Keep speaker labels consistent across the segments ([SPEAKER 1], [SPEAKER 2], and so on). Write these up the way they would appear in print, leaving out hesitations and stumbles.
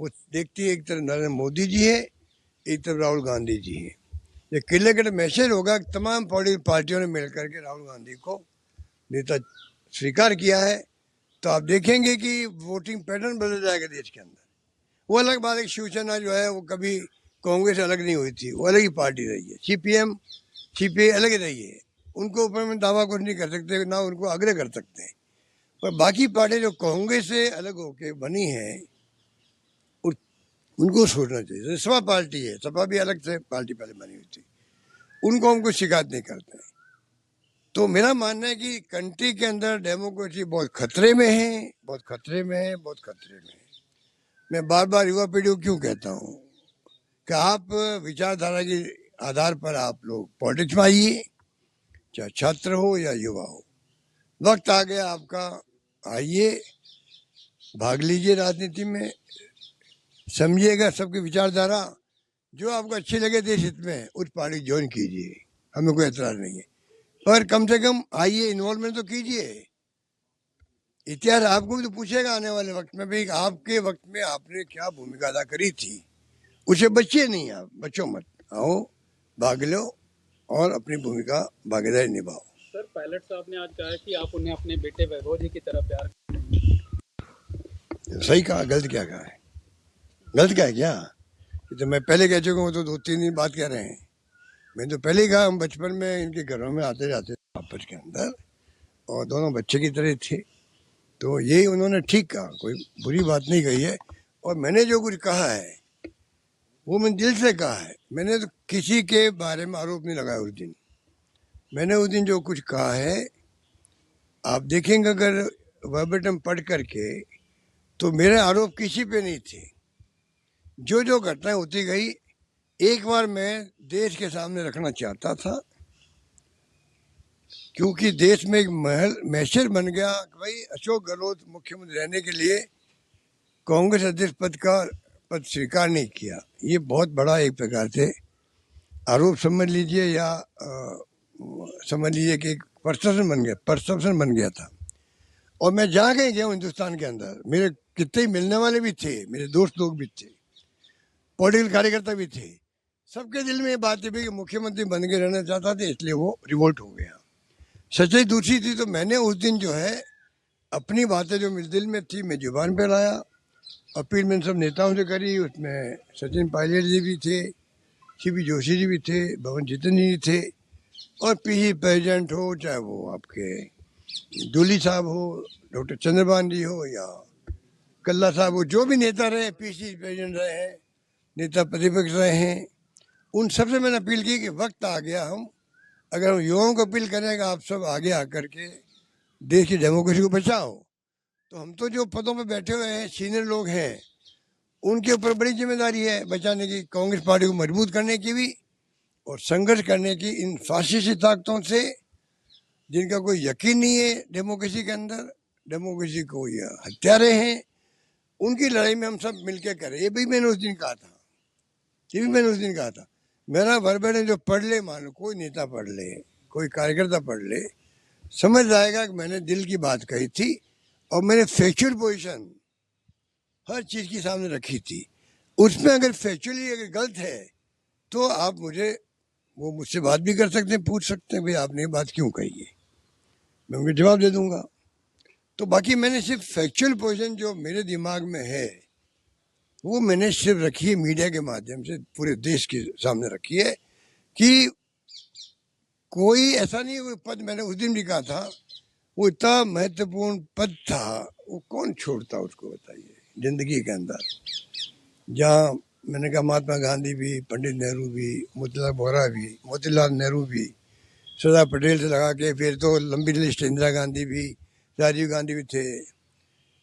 [SPEAKER 1] वो देखती है एक तरफ नरेंद्र मोदी जी है, एक तरफ राहुल गांधी जी है। ये क्लियर कट मैसेज होगा तमाम पॉलिटिकल पार्टियों ने मिलकर के राहुल गांधी को नेता स्वीकार किया है, तो आप देखेंगे कि वोटिंग पैटर्न बदल जाएगा देश के अंदर। वो अलग बात है, शिवसेना जो है वो कभी कांग्रेस अलग नहीं हुई थी, वो अलग ही पार्टी रही है। सीपीएम सीपीआई अलग ही रही है, उनको ऊपर में दावा कुछ नहीं कर सकते, ना उनको आग्रह कर सकते हैं। पर बाकी पार्टी जो कांग्रेस से अलग होके बनी है उनको सोचना चाहिए। सपा पार्टी है, सपा भी अलग से पार्टी पहले बनी हुई थी, उनको हम कुछ शिकायत नहीं करते हैं। तो मेरा मानना है कि कंट्री के अंदर डेमोक्रेसी बहुत खतरे में है, बहुत खतरे में है, बहुत खतरे में है। मैं बार बार युवा पीढ़ी को क्यों कहता हूँ कि आप विचारधारा के आधार पर आप लोग पॉलिटिक्स में आइए, चाहे छात्र हो या युवा हो। वक्त आ गया आपका, आइए, भाग लीजिए राजनीति में, समझिएगा सबकी विचारधारा, जो आपको अच्छी लगे देश हित में उस पार्टी ज्वाइन कीजिए, हमें कोई एतराज नहीं है। पर कम से कम आइए, इन्वॉल्वमेंट तो कीजिए। इतिहास आपको भी तो पूछेगा आने वाले वक्त में भी, आपके वक्त में आपने क्या भूमिका अदा करी थी। उसे बचिए नहीं, आप बचो मत, आओ, भाग लो और अपनी भूमिका भागीदारी निभाओ।
[SPEAKER 2] सर, पायलट साहब ने आज कहा कि आप उन्हें अपने बेटे वैभव जी की तरह प्यार करते हैं।
[SPEAKER 1] सही कहा, गलत क्या कहा है? गलत क्या है क्या? तो मैं पहले कह चुका हूँ, तो 2-3 दिन बात कह रहे हैं। मैं तो पहले ही कहा, हम बचपन में इनके घरों में आते जाते आपस के अंदर, और दोनों बच्चे की तरह थे। तो ये उन्होंने ठीक कहा, कोई बुरी बात नहीं कही है। और मैंने जो कुछ कहा है वो मैंने दिल से कहा है। मैंने तो किसी के बारे में आरोप नहीं लगाया उस दिन। मैंने उस दिन जो कुछ कहा है, आप देखेंगे अगर वर्बेटम पढ़ करके, तो मेरे आरोप किसी पे नहीं थे। जो जो घटनाएं होती गई, एक बार मैं देश के सामने रखना चाहता था, क्योंकि देश में एक मैसेज बन गया कि भाई अशोक गहलोत मुख्यमंत्री रहने के लिए कांग्रेस अध्यक्ष पद स्वीकार नहीं किया। ये बहुत बड़ा एक प्रकार से आरोप समझ लीजिए, या समझ लीजिए कि एक परसेप्शन बन गया था। और मैं जहाँ कहीं गया हूँ हिंदुस्तान के अंदर, मेरे कितने मिलने वाले भी थे, मेरे दोस्त लोग भी थे, पॉलिटिकल कार्यकर्ता भी थे, सबके दिल में ये बात थी कि मुख्यमंत्री बन के रहना चाहता था, इसलिए वो रिवोल्ट हो गया। सच्चाई दूसरी थी। तो मैंने उस दिन जो है अपनी बातें जो मेरे दिल में थी मैं जुबान पे लाया। अपील मैंने सब नेताओं से करी, उसमें सचिन पायलट जी भी थे, सीपी जोशी जी भी थे, भवन जितन जी थे, और पीसी प्रेसिडेंट हो, चाहे वो आपके डोली साहब हो, डॉक्टर चंद्रबान जी हो, या कल्ला साहब हो, जो भी नेता रहे, पीसी प्रेसिडेंट रहे हैं, नेता प्रतिपक्ष रहे हैं, उन सबसे मैंने अपील की कि वक्त आ गया, हम अगर हम युवाओं को अपील करेंगे आप सब आगे आकर के देश की डेमोक्रेसी को बचाओ, तो हम तो जो पदों पर बैठे हुए हैं, सीनियर लोग हैं, उनके ऊपर बड़ी जिम्मेदारी है बचाने की, कांग्रेस पार्टी को मजबूत करने की भी, और संघर्ष करने की इन फासिस्टी ताकतों से जिनका कोई यकीन नहीं है डेमोक्रेसी के अंदर, डेमोक्रेसी को ये हत्यारे हैं, उनकी लड़ाई में हम सब मिलकर करें। ये भी मैंने उस दिन कहा था, ये भी मैंने उस दिन कहा था। मेरा वर्बेटिम जो पढ़ ले, मान लो कोई नेता पढ़ ले, कोई कार्यकर्ता पढ़ ले, समझ जाएगा कि मैंने दिल की बात कही थी, और मैंने फैक्चुअल पोजीशन हर चीज़ की सामने रखी थी। उसमें अगर फैक्चुअली अगर गलत है तो आप मुझसे बात भी कर सकते हैं, पूछ सकते हैं भाई आपने ये बात क्यों कही है, मैं उनको जवाब दे दूंगा। तो बाकी मैंने सिर्फ फैक्चुअल पोजीशन जो मेरे दिमाग में है वो मैंने सिर्फ रखी है, मीडिया के माध्यम से पूरे देश के सामने रखी है कि कोई ऐसा नहीं, कोई पद, मैंने उस दिन भी कहा था, वो इतना महत्वपूर्ण पद था, वो कौन छोड़ता उसको, बताइए, जिंदगी के अंदर। जहाँ मैंने कहा महात्मा गांधी भी, पंडित नेहरू भी, मोतीलाल नेहरू भी, सरदार पटेल से लगा के फिर तो लंबी लिस्ट, इंदिरा गांधी भी, राजीव गांधी भी थे,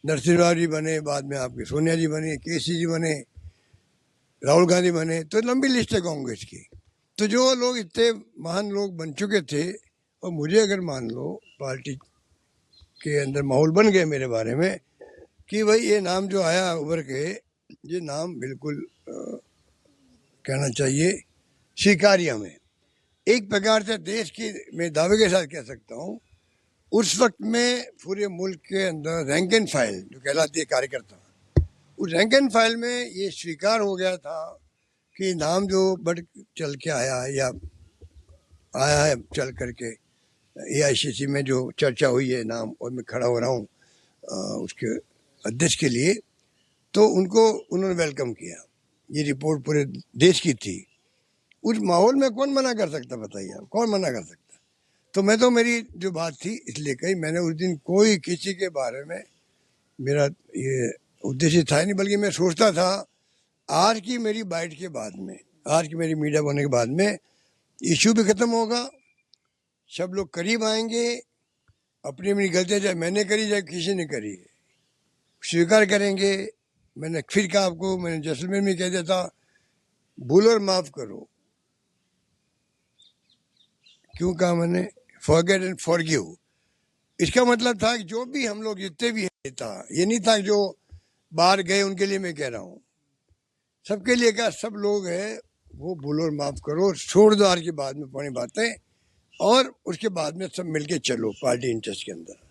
[SPEAKER 1] नरसिम्हा जी बने, बाद में आपके सोनिया जी बने, केसी जी बने, राहुल गांधी बने, तो लंबी लिस्ट है कांग्रेस की। तो जो लोग इतने महान लोग बन चुके थे, और मुझे अगर मान लो पार्टी के अंदर माहौल बन गया मेरे बारे में कि भाई ये नाम जो आया उभर के, ये नाम बिल्कुल कहना चाहिए स्वीकार्य में, एक प्रकार से देश की, मैं दावे के साथ कह सकता हूँ, उस वक्त में पूरे मुल्क के अंदर रैंक एंड फाइल जो कहलाती है कार्यकर्ता, उस रैंक एंड फाइल में ये स्वीकार हो गया था कि नाम जो बढ़ चल के आया है या आया है चल करके AICC में जो चर्चा हुई है नाम, और मैं खड़ा हो रहा हूँ उसके अध्यक्ष के लिए, तो उनको उन्होंने वेलकम किया। ये रिपोर्ट पूरे देश की थी। उस माहौल में कौन मना कर सकता, बताइए आप, कौन मना कर सकता? तो मैं तो मेरी जो बात थी इसलिए कही, मैंने उस दिन कोई किसी के बारे में, मेरा ये उद्देश्य था नहीं, बल्कि मैं सोचता था आज की मेरी बाइट के बाद में, आज की मेरी मीडिया होने के बाद में इशू भी खत्म होगा, सब लोग करीब आएंगे, अपनी अपनी गलतियाँ चाहे मैंने करी चाहे किसी ने करी स्वीकार करेंगे। मैंने फिर कहा आपको, मैंने जैसलमेर में कह दिया था, भूल और माफ करो। क्यों कहा मैंने? Forget and forgive. इसका मतलब था कि जो भी हम लोग जितने भी नेता, ये नहीं था जो बाहर गए उनके लिए मैं कह रहा हूँ, सबके लिए क्या, सब लोग हैं वो भूलो और माफ करो, छोड़ दो आज के बाद में पुरानी बातें, और उसके बाद में सब मिलके चलो पार्टी इंटरेस्ट के अंदर।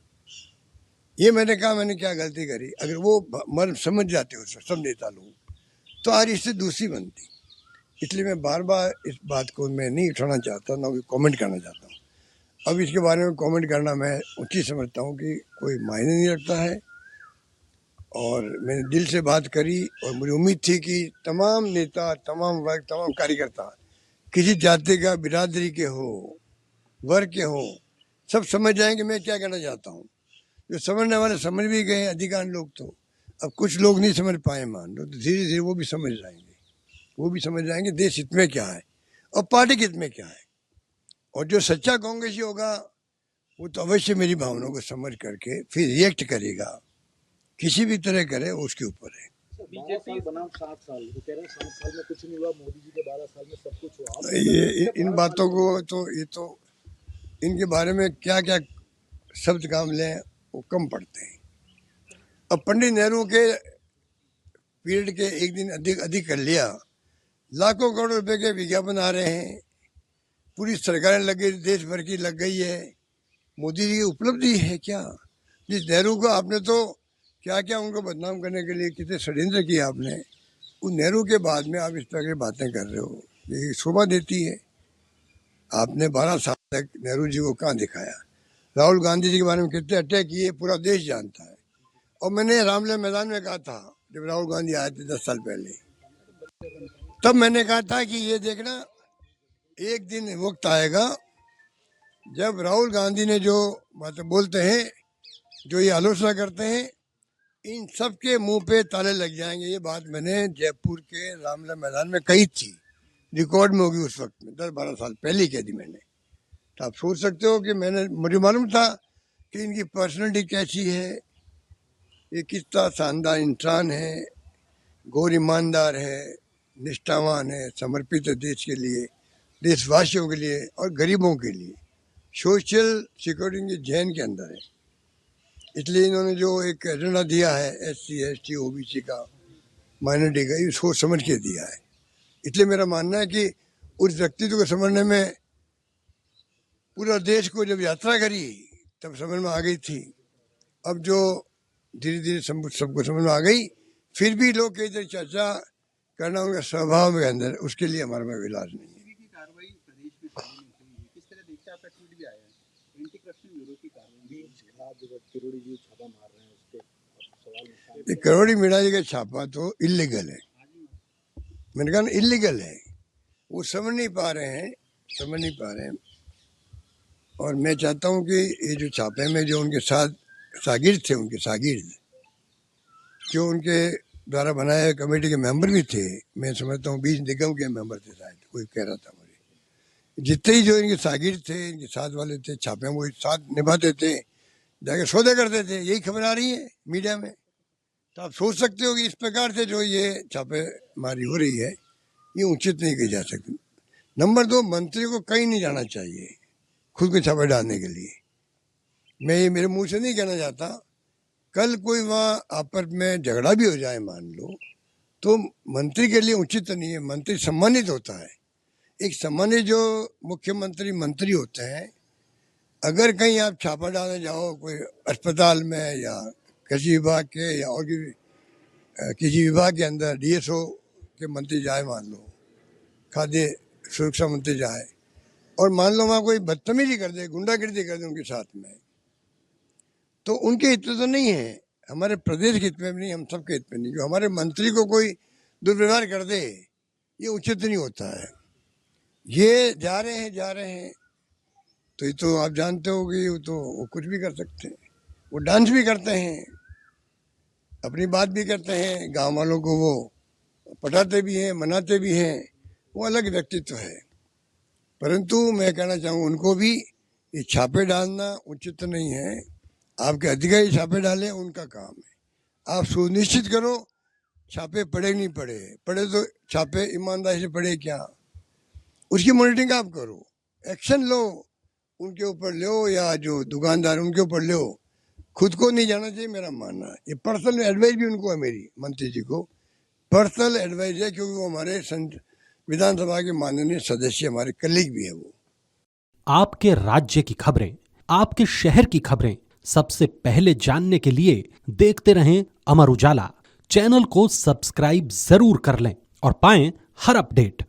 [SPEAKER 1] ये मैंने कहा मैंने क्या गलती करी, अगर वो मर्म समझ जाते हो सब नेता लोग, तो आज इससे दूसरी बनती। इसलिए मैं बार बार इस बात को मैं नहीं उठाना चाहता, ना कोई कमेंट करना चाहता हूँ। अब इसके बारे में कमेंट करना मैं उचित समझता हूँ कि कोई मायने नहीं रखता है, और मैंने दिल से बात करी, और मुझे उम्मीद थी कि तमाम नेता, तमाम वर्ग, तमाम कार्यकर्ता, किसी जाति का, बिरादरी के हो, वर्ग के हो, सब समझ जाएंगे मैं क्या कहना चाहता हूँ। जो समझने वाले समझ भी गए अधिकांश लोग, तो अब कुछ लोग नहीं समझ पाए मान लो, तो धीरे धीरे वो भी समझ जाएंगे, वो भी समझ जाएंगे देश हित में क्या है और पार्टी के हित में क्या है। और जो सच्चा कांग्रेसी होगा वो तो अवश्य मेरी भावनाओं को समझ करके फिर रिएक्ट करेगा, किसी भी तरह करे उसके ऊपर है।
[SPEAKER 2] बीजेपी बनाम 7 साल, वो कह रहे हैं 7 साल में कुछ नहीं हुआ, मोदी जी के 12 साल में सब कुछ हुआ।
[SPEAKER 1] ये इन बातों को तो, ये तो इनके बारे में क्या क्या शब्द काम लें वो कम पड़ते हैं। अब पंडित नेहरू के पीरियड के एक दिन अधिक कर लिया, लाखों करोड़ रुपए के विज्ञापन आ रहे हैं, पूरी सरकारें लग गई, देश भर की लग गई है। मोदी जी की उपलब्धि है क्या? जिस नेहरू को आपने तो क्या क्या उनको बदनाम करने के लिए कितने षड्यंत्र किए आपने, उस नेहरू के बाद में आप इस तरह की बातें कर रहे हो, ये शोभा देती है? आपने 12 साल तक नेहरू जी को कहाँ दिखाया? राहुल गांधी जी के बारे में कितने अटैक किए पूरा देश जानता है। और मैंने रामलीला मैदान में कहा था जब राहुल गांधी आए थे 10 साल पहले, तब मैंने कहा था कि ये देखना एक दिन वक्त आएगा जब राहुल गांधी ने जो बातें बोलते हैं, जो ये आलोचना करते हैं, इन सब के मुंह पे ताले लग जाएंगे। ये बात मैंने जयपुर के रामलीला मैदान में कही थी, रिकॉर्ड में होगी, उस वक्त में 10-12 साल पहले ही कह दी मैंने। तो आप सोच सकते हो कि मुझे मालूम था कि इनकी पर्सनैलिटी कैसी है, ये कितना शानदार इंसान है, गौर ईमानदार है, निष्ठावान है, समर्पित है देश के लिए, देशवासियों के लिए और गरीबों के लिए। सोशल सिक्योरिटी के जैन के अंदर है। इसलिए इन्होंने जो एक एजेंडा दिया है SC ST OBC का, माइनॉरिटी का, ये सोच समझ के दिया है। इसलिए मेरा मानना है कि उस व्यक्तित्व को समझने में पूरा देश को जब यात्रा करी तब समझ में आ गई थी। अब जो धीरे धीरे सबको समझ में आ गई, फिर भी लोग कई तरह चर्चा करना उनका स्वभाव के अंदर, उसके लिए हमारे में इलाज नहीं है।
[SPEAKER 2] कार्रवाई प्रदेश में पहले नहीं हुई, किस तरह देखते हैं? आपका ट्वीट भी आया है, एंटी करप्शन ब्यूरो की कार्रवाई करोड़ी जी छापा मार रहे हैं, उसके सवाल
[SPEAKER 1] करोड़ी मीणा जी का छापा तो इलीगल है, मैंने कहा इलीगल है, वो समझ नहीं पा रहे हैं, समझ नहीं पा रहे हैं। और मैं चाहता हूँ कि ये जो छापे में जो उनके साथ शागिर्द थे, उनके शागिर्द जो उनके द्वारा बनाए हुए कमेटी के मेंबर भी थे, मैं समझता हूँ 20 निगम के मेंबर थे शायद, कोई कह रहा था मुझे, जितने ही जो इनके शागिर्द थे, इनके साथ वाले थे, छापे वो साथ निभाते थे, जाके सौदे करते थे, यही खबर आ रही है मीडिया में। तो आप सोच सकते हो कि इस प्रकार से जो ये छापेमारी हो रही है ये उचित नहीं की जा सकती। नंबर 2, मंत्री को कहीं नहीं जाना चाहिए खुद को छापे डालने के लिए। मैं ये मेरे मुंह से नहीं कहना चाहता, कल कोई वहाँ आपस में झगड़ा भी हो जाए मान लो, तो मंत्री के लिए उचित नहीं है। मंत्री सम्मानित होता है, एक सम्मानित जो मुख्यमंत्री मंत्री होते हैं, अगर कहीं आप छापा डालने जाओ कोई अस्पताल में या कृषि विभाग के या और किसी विभाग के अंदर DSO के मंत्री जाए, मान लो खाद्य सुरक्षा मंत्री जाए, और मान लो वहाँ कोई बदतमीजी कर दे, गुंडागिर्दी कर दे उनके साथ में, तो उनके हित में तो नहीं है, हमारे प्रदेश के हित में भी नहीं, हम सबके हित में नहीं। जो हमारे मंत्री को कोई दुर्व्यवहार कर दे, ये उचित नहीं होता है। ये जा रहे हैं तो ये तो आप जानते हो कि वो कुछ भी कर सकते हैं, वो डांस भी करते हैं, अपनी बात भी करते हैं, गांव वालों को वो पटाते भी हैं, मनाते भी हैं, वो अलग व्यक्तित्व है। परंतु मैं कहना चाहूँ उनको भी ये छापे डालना उचित नहीं है। आपके अधिकारी छापे डालें, उनका काम है। आप सुनिश्चित करो छापे पड़े नहीं पड़े, पड़े तो छापे ईमानदारी से पड़े क्या, उसकी मॉनिटरिंग आप करो, एक्शन लो, उनके ऊपर लो या जो दुकानदार उनके ऊपर लो। खुद को नहीं जाना चाहिए, मेरा मानना है। ये पर्सनल एडवाइस भी उनको है, मेरी मंत्री जी को पर्सनल एडवाइस है, क्योंकि वो हमारे विधानसभा के माननीय सदस्य, हमारे कलीग भी है वो।
[SPEAKER 3] आपके राज्य की खबरें, आपके शहर की खबरें सबसे पहले जानने के लिए देखते रहें अमर उजाला। चैनल को सब्सक्राइब जरूर कर लें और पाएं हर अपडेट।